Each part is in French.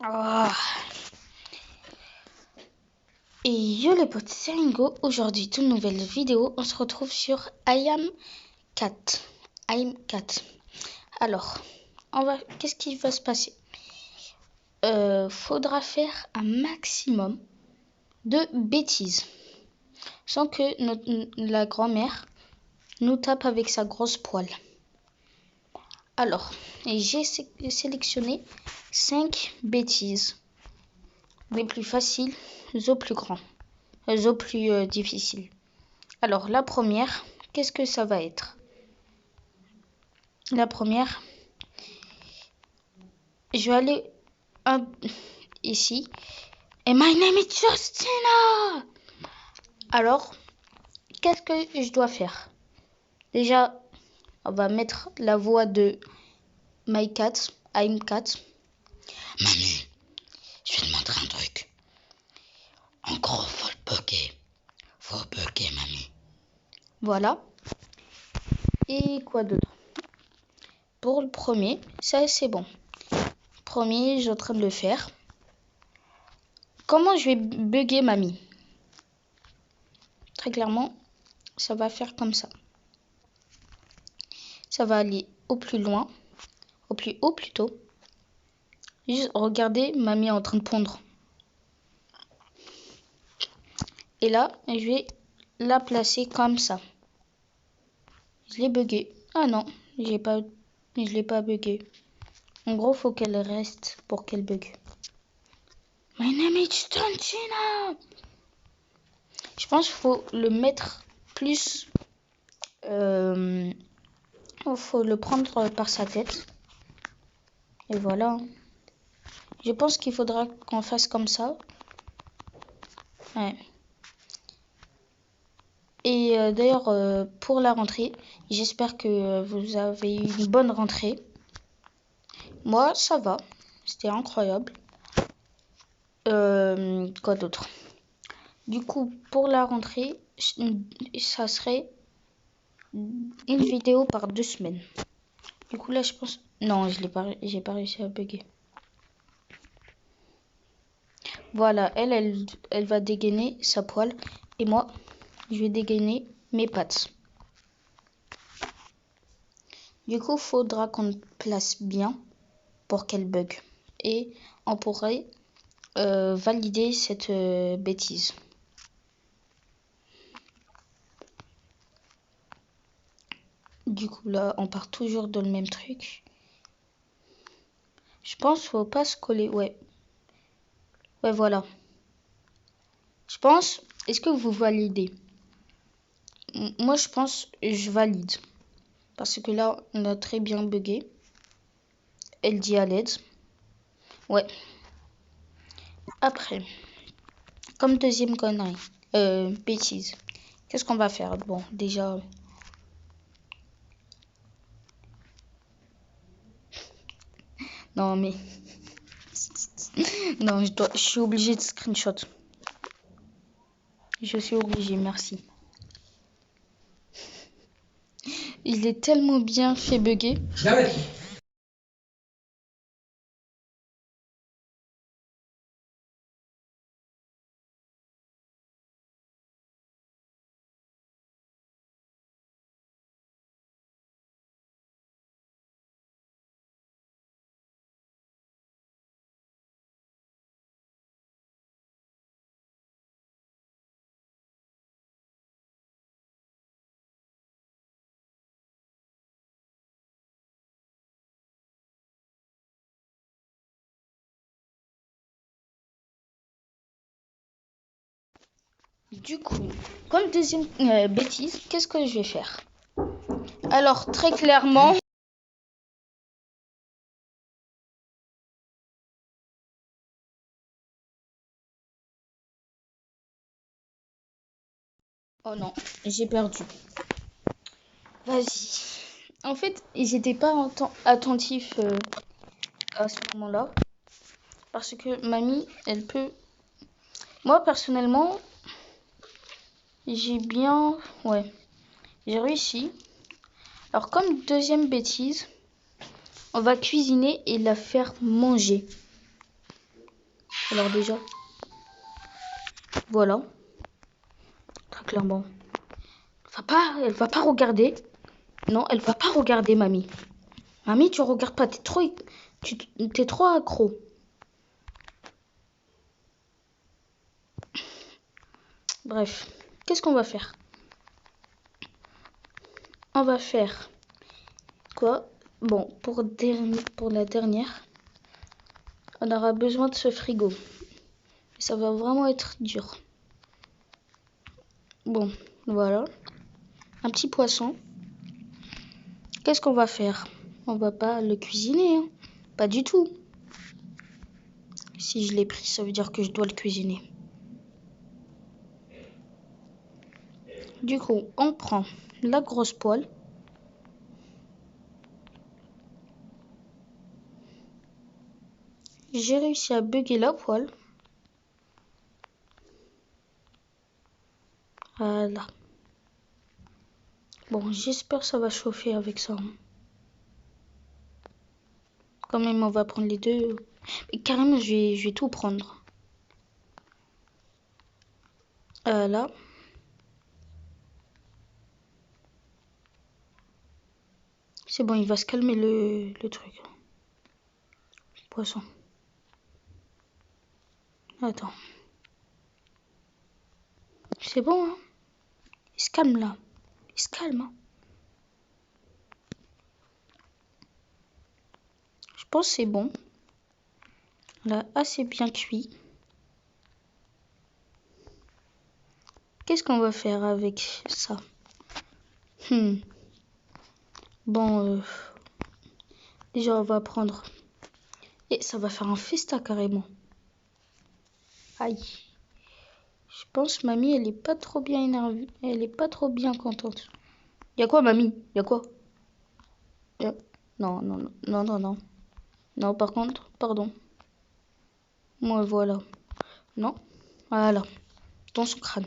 Oh. Et yo les potes, c'est Ringo. Aujourd'hui, toute nouvelle vidéo. On se retrouve sur I Am Cat. Alors, qu'est-ce qui va se passer? Faudra faire un maximum de bêtises sans que la grand-mère nous tape avec sa grosse poêle. Alors, j'ai sélectionné 5 bêtises. Les plus faciles aux plus grands, aux plus difficiles. Alors, la première, qu'est-ce que ça va être? La première, je vais aller ici. Et my name is Justina. Alors, qu'est-ce que je dois faire? Déjà, on va mettre la voix de My Cat, I'm Cat. Mamie, je vais te montrer un truc. En gros, faut le bugger. Faut bugger, mamie. Voilà. Et quoi d'autre? Pour le premier, ça c'est bon. Premier, je suis en train de le faire. Comment je vais bugger mamie? Très clairement, ça va faire comme ça. Ça va aller au plus loin, au plus haut plutôt. Juste regardez, mamie est en train de pondre. Et là, je vais la placer comme ça. Je l'ai bugué. Ah non, je l'ai pas bugué. En gros, faut qu'elle reste pour qu'elle bug. My name is Tantina. Je pense qu'il faut le mettre plus. Faut le prendre par sa tête. Et voilà. Je pense qu'il faudra qu'on fasse comme ça. Ouais. Et d'ailleurs, pour la rentrée, j'espère que vous avez eu une bonne rentrée. Moi, ça va. C'était incroyable. Quoi d'autre? Du coup, pour la rentrée, ça serait une vidéo par 2 semaines. Du coup, là, je pense... Non, j'ai pas réussi à bugger. Voilà, elle va dégainer sa poêle. Et moi, je vais dégainer mes pattes. Du coup, faudra qu'on place bien pour qu'elle bug. Et on pourrait valider cette bêtise. Du coup, là, on part toujours dans le même truc. Je pense qu'il faut pas se coller. Ouais. Ouais, voilà. Je pense... Est-ce que vous validez? Moi, je pense je valide. Parce que là, on a très bien bugué. Elle dit à l'aide. Ouais. Après, comme deuxième connerie, bêtise. Qu'est-ce qu'on va faire? Bon, déjà... Non, mais... non, je suis obligée de screenshot. Je suis obligée, merci. Il est tellement bien fait bugger. Du coup, comme deuxième bêtise, qu'est-ce que je vais faire? Alors, très clairement... Oh non, j'ai perdu. Vas-y. En fait, ils n'étaient pas attentifs à ce moment-là. Parce que mamie, elle peut... Moi, personnellement, j'ai bien... Ouais, j'ai réussi. Alors, comme deuxième bêtise, on va cuisiner et la faire manger. Alors déjà, voilà. Très clairement. Elle va pas regarder. Non, elle va pas regarder, mamie. Mamie, tu regardes pas, t'es trop accro. Bref, qu'est-ce qu'on va faire? On va faire quoi? Bon, pour la dernière, on aura besoin de ce frigo. Ça va vraiment être dur. Bon, voilà. Un petit poisson. Qu'est-ce qu'on va faire? On va pas le cuisiner, hein. Pas du tout. Si je l'ai pris, ça veut dire que je dois le cuisiner. Du coup, on prend la grosse poêle. J'ai réussi à bugger la poêle. Voilà. Bon, j'espère que ça va chauffer avec ça. Quand même, on va prendre les deux. Mais carrément, je vais tout prendre. Là. C'est bon, il va se calmer le truc. Poisson. Attends. C'est bon, hein? Il se calme là. Il se calme, hein? Je pense que c'est bon. Là, assez bien cuit. Qu'est-ce qu'on va faire avec ça? Bon, déjà, on va prendre. Et ça va faire un festin carrément. Aïe. Je pense mamie, elle est pas trop bien énervée. Elle est pas trop bien contente. Y'a quoi, mamie? Y'a quoi? Non, non, non, non, non, non. Non, par contre, pardon. Moi, voilà. Non. Voilà. Dans son crâne.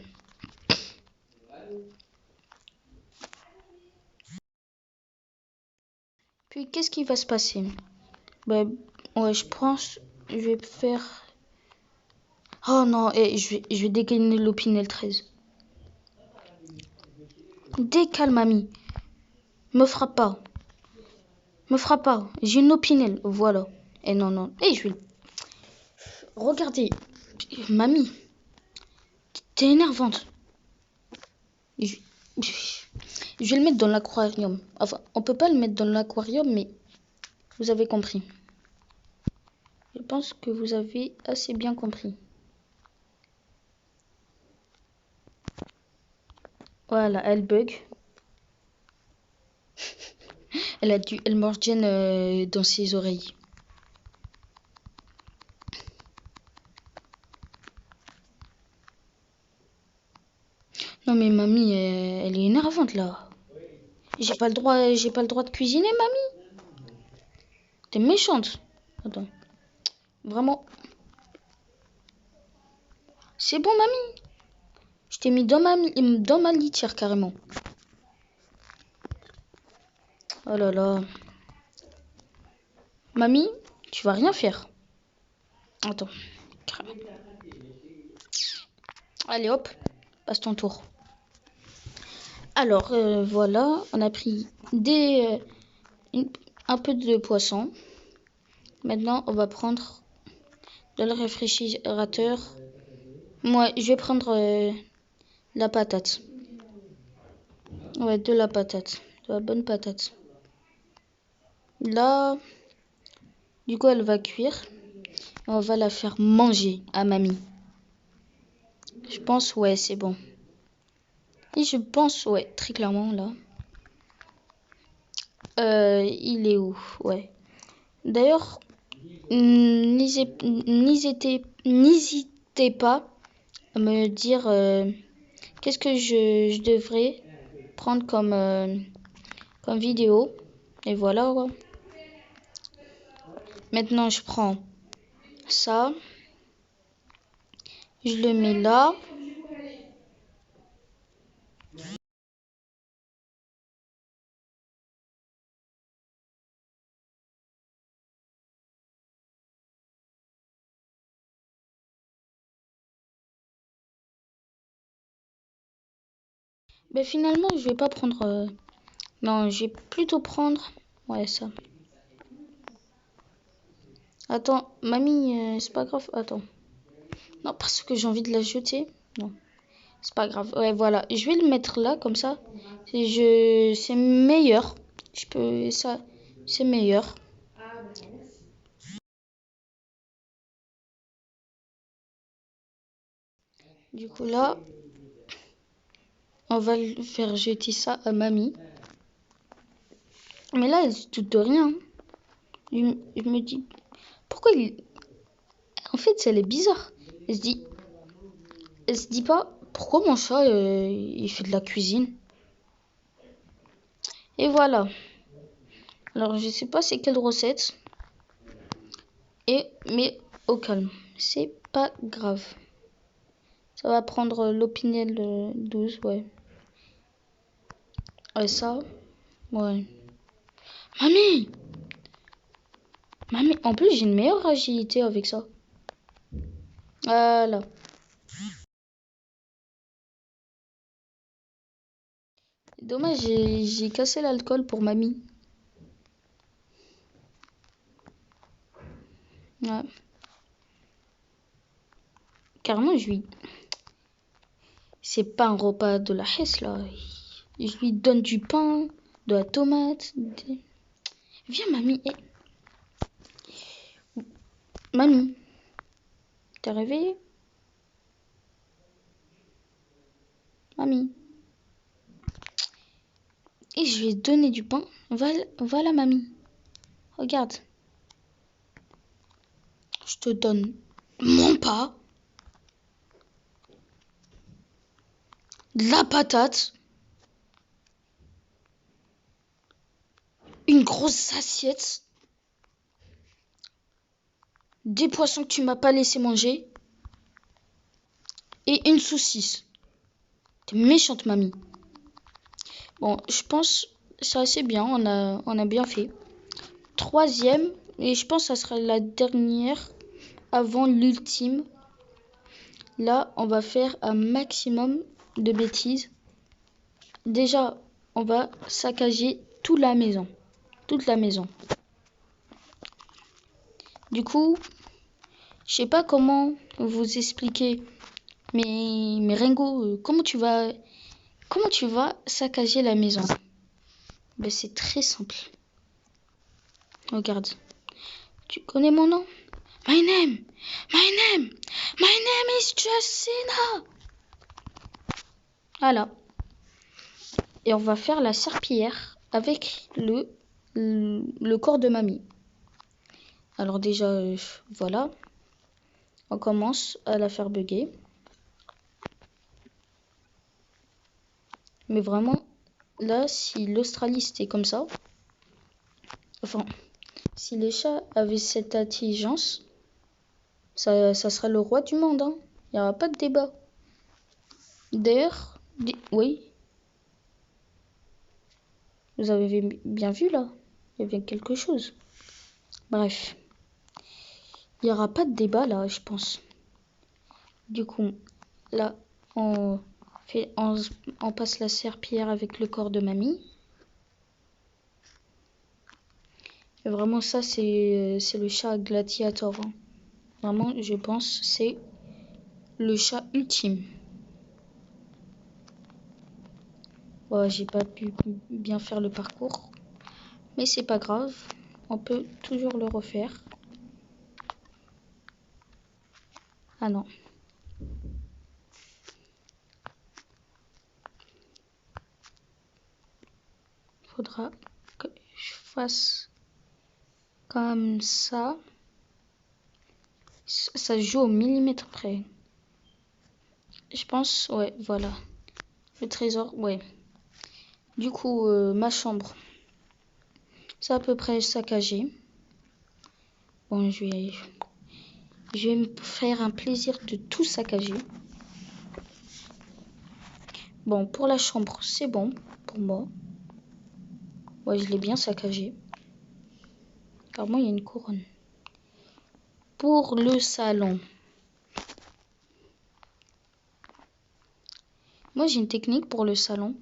Puis, qu'est-ce qui va se passer? Ben, ouais, je pense, je vais faire... Oh non, je vais dégainer l'Opinel 13. Décale, mamie. Me frappe pas. Me frappe pas. J'ai une Opinel. Voilà. Et non, non. Et je vais... Regardez. Mamie. T'es énervante. Je... je vais le mettre dans l'aquarium. Enfin, on peut pas le mettre dans l'aquarium, mais vous avez compris. Je pense que vous avez assez bien compris. Voilà, elle bug. Elle mange Jen dans ses oreilles. Non mais mamie, elle est énervante là. J'ai pas le droit de cuisiner, mamie. T'es méchante. Attends. Vraiment. C'est bon, mamie. Je t'ai mis dans ma litière carrément. Oh là là. Mamie, tu vas rien faire. Attends. Allez hop, passe ton tour. Alors voilà, on a pris un peu de poisson. Maintenant, on va prendre de le réfrigérateur. Moi, je vais prendre la patate. Ouais, de la patate. De la bonne patate. Là, du coup, elle va cuire. On va la faire manger à mamie. Je pense, ouais, c'est bon. Et je pense, ouais, très clairement, là. Il est où? Ouais. D'ailleurs, n'hésitez pas à me dire qu'est-ce que je devrais prendre comme vidéo. Et voilà, quoi. Maintenant, je prends ça. Je le mets là. Mais finalement, je vais pas prendre... Non, je vais plutôt prendre... Ouais, ça. Attends, mamie, c'est pas grave. Attends. Non, parce que j'ai envie de la jeter. Non, c'est pas grave. Ouais, voilà. Je vais le mettre là, comme ça. C'est meilleur. Je peux... Ça, c'est meilleur. Du coup, là, on va le faire jeter ça à mamie. Mais là, elle se doute de rien. Je me dis... Pourquoi il... En fait, elle est bizarre. Elle se dit pas... Pourquoi mon chat, il fait de la cuisine? Et voilà. Alors, je sais pas c'est quelle recette. Mais au calme. C'est pas grave. Ça va prendre l'opinel 12, ouais. Et ça, ouais. Mamie! Mamie, en plus, j'ai une meilleure agilité avec ça. Voilà. Dommage, j'ai cassé l'alcool pour mamie. Ouais. Carrément, c'est pas un repas de la Hesse, là. Je lui donne du pain, de la tomate. Viens, mamie. Mamie, t'es réveillée? Mamie. Et je lui ai donné du pain. Voilà, mamie. Regarde. Je te donne mon pain, de la patate, une grosse assiette, des poissons que tu m'as pas laissé manger et une saucisse. T'es méchante, mamie. Bon, je pense c'est assez bien. On a bien fait. Troisième, et je pense que ça sera la dernière avant l'ultime. Là, on va faire un maximum de bêtises. Déjà, on va saccager toute la maison. Toute la maison. Du coup, je sais pas comment vous expliquer, mais Ringo, comment tu vas saccager la maison? Ben, c'est très simple. Regarde. Tu connais mon nom? My name is Justina. Voilà. Et on va faire la serpillière avec le corps de mamie. Alors déjà, voilà. On commence à la faire bugger. Mais vraiment, là, si l'Australie c'était comme ça, enfin, si les chats avaient cette intelligence, ça sera le roi du monde, hein. Il n'y aura pas de débat. D'ailleurs, oui, vous avez bien vu là, il y a bien quelque chose. Bref, il n'y aura pas de débat là, je pense. Du coup, là, on passe la serpillière avec le corps de mamie. Et vraiment, ça, c'est le chat gladiator, hein. Vraiment, je pense, c'est le chat ultime. Ouais, j'ai pas pu bien faire le parcours. Mais c'est pas grave. On peut toujours le refaire. Ah non. Faudra que je fasse comme ça. Ça se joue au millimètre près. Je pense, ouais, voilà. Le trésor, ouais. Du coup, ma chambre, c'est à peu près saccagé. Bon, je vais me faire un plaisir de tout saccager. Bon, pour la chambre, c'est bon pour moi. Ouais, je l'ai bien saccagé. Car moi, il y a une couronne. Pour le salon, Moi, j'ai une technique pour le salon.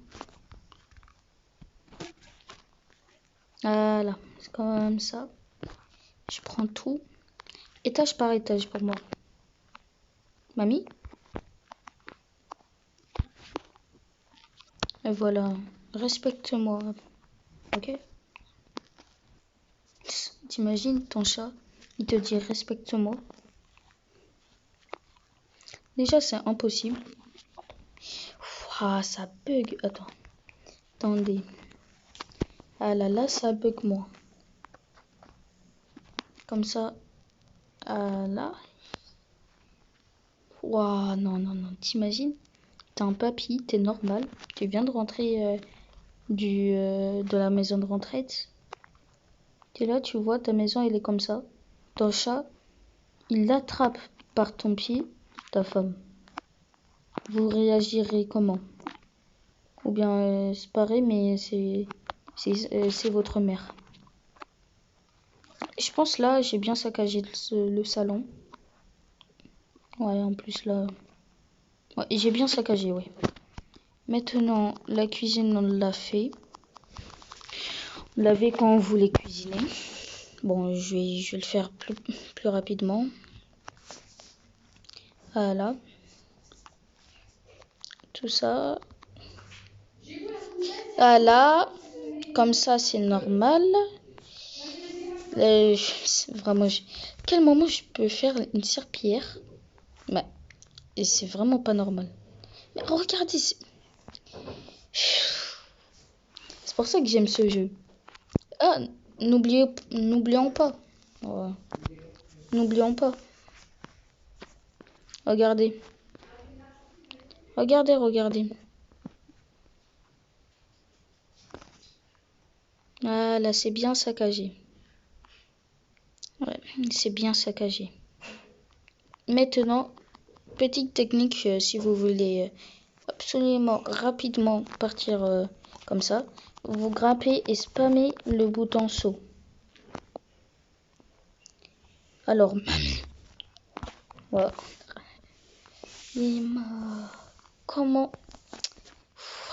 Voilà, c'est comme ça. Je prends tout, étage par étage pour moi. Mamie? Et voilà, respecte-moi, ok? T'imagines ton chat, il te dit respecte-moi. Déjà, c'est impossible. Ah, ça bug. Attendez. Ah là là, ça bug moi. Comme ça. Ah là. Waouh, non, non, non. T'imagines? T'es un papy, t'es normal. Tu viens de rentrer de la maison de retraite. T'es là, tu vois, ta maison, elle est comme ça. Ton chat, il l'attrape par ton pied, ta femme. Vous réagirez comment? Ou bien, c'est pareil, mais c'est votre mère. Je pense là, j'ai bien saccagé le salon. Ouais, en plus là... Ouais, j'ai bien saccagé, ouais. Maintenant, la cuisine, on l'a fait. On l'avait quand on voulait cuisiner. Bon, je vais le faire plus rapidement. Voilà. Tout ça. Voilà. Comme ça, c'est normal. Vraiment, quel moment je peux faire une serpillière? Ouais. Et c'est vraiment pas normal. Mais regardez. C'est pour ça que j'aime ce jeu. Ah, n'oublions pas. Ouais. N'oublions pas. Regardez. Regardez, regardez. Voilà, c'est bien saccagé. Ouais, c'est bien saccagé. Maintenant, petite technique si vous voulez absolument rapidement partir comme ça. Vous grimpez et spammez le bouton saut. Alors, voilà. Comment?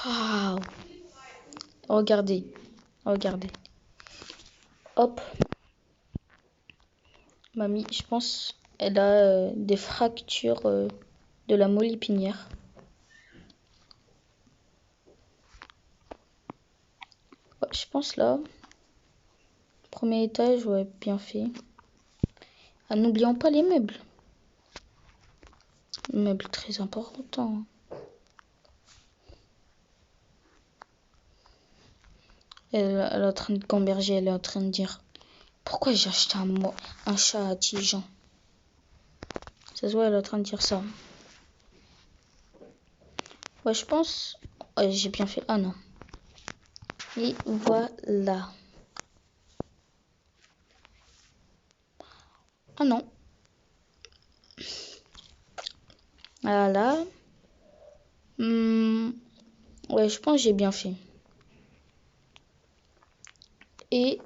Waouh! Regardez, regardez. Hop. Mamie, je pense, elle a des fractures de la moelle épinière. Ouais, je pense là. Premier étage, ouais, bien fait. Ah, n'oublions pas les meubles. Meubles très importants. Elle est en train de gamberger, elle est en train de dire pourquoi j'ai acheté un chat à Tijan. Ça se voit, elle est en train de dire ça. Ouais, je pense. Ouais, j'ai bien fait. Ah non. Et voilà. Ah non. Voilà. Ouais, je pense que j'ai bien fait. Et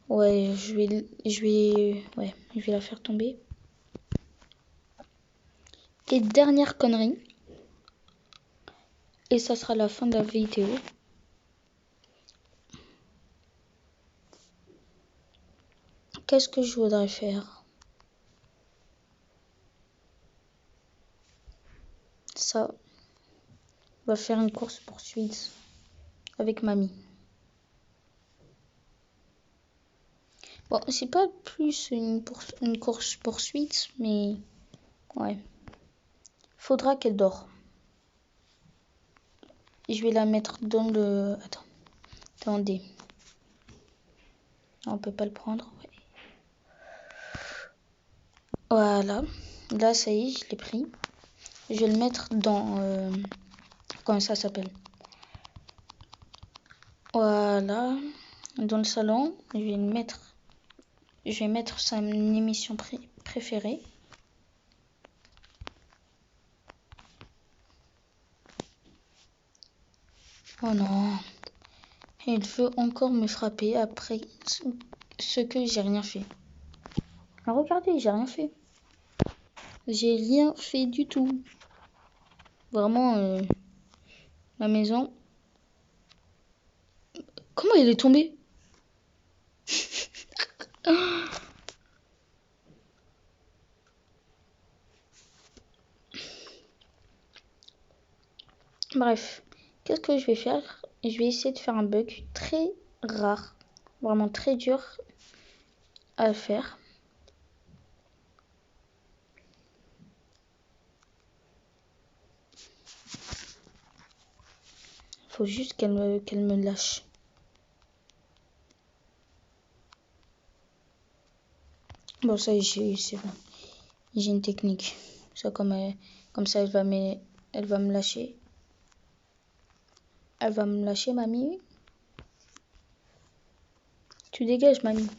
ouais, je vais la faire tomber. Et dernière connerie. Et ça sera la fin de la vidéo. Qu'est-ce que je voudrais faire? Ça. On va faire une course poursuite avec mamie. Bon, c'est pas plus une course poursuite, mais ouais. Faudra qu'elle dort. Je vais la mettre dans le... Attendez. On peut pas le prendre. Ouais. Voilà. Là, ça y est, je l'ai pris. Je vais le mettre dans... comment ça s'appelle? Voilà. Dans le salon, je vais mettre sa émission préférée. Oh non. Il veut encore me frapper après ce que j'ai rien fait. Ah, regardez, j'ai rien fait. J'ai rien fait du tout. Vraiment, la maison... Comment il est tombé? Bref, qu'est-ce que je vais faire? Je vais essayer de faire un bug très rare, vraiment très dur à faire. Faut juste qu'elle me lâche. Bon, ça, c'est bon. J'ai une technique. Ça, comme ça, elle va me lâcher. Elle va me lâcher, mamie. Tu dégages, mamie.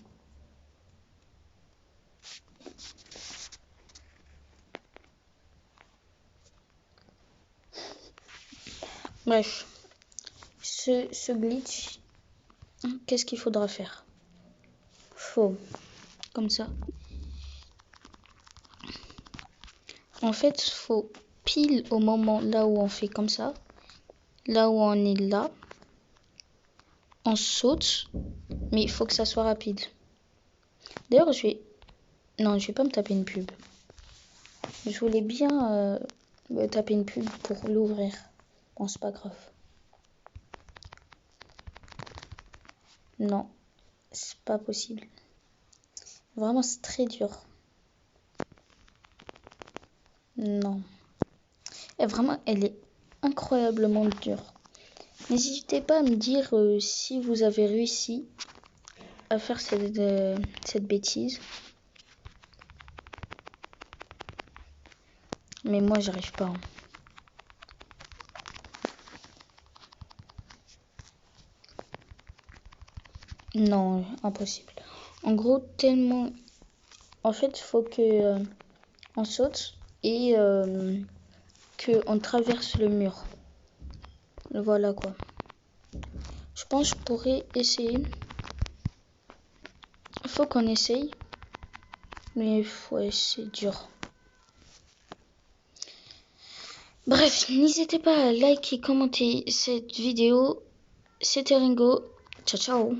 Bref. Ce glitch, qu'est-ce qu'il faudra faire? Faut, comme ça. En fait, faut pile au moment là où on fait comme ça, là où on est là, on saute, mais il faut que ça soit rapide. D'ailleurs, non, je vais pas me taper une pub. Je voulais bien me taper une pub pour l'ouvrir. Bon, c'est pas grave. Non, c'est pas possible. Vraiment, c'est très dur. Non. Et vraiment, elle est incroyablement dure. N'hésitez pas à me dire si vous avez réussi à faire cette bêtise. Mais moi, j'arrive pas. Non, impossible. En gros, tellement... En fait, il faut que on saute et que on traverse le mur. Voilà quoi. Je pense que je pourrais essayer. Il faut qu'on essaye. Mais ouais, c'est dur. Bref, n'hésitez pas à liker, commenter cette vidéo. C'était Ringo. Ciao, ciao.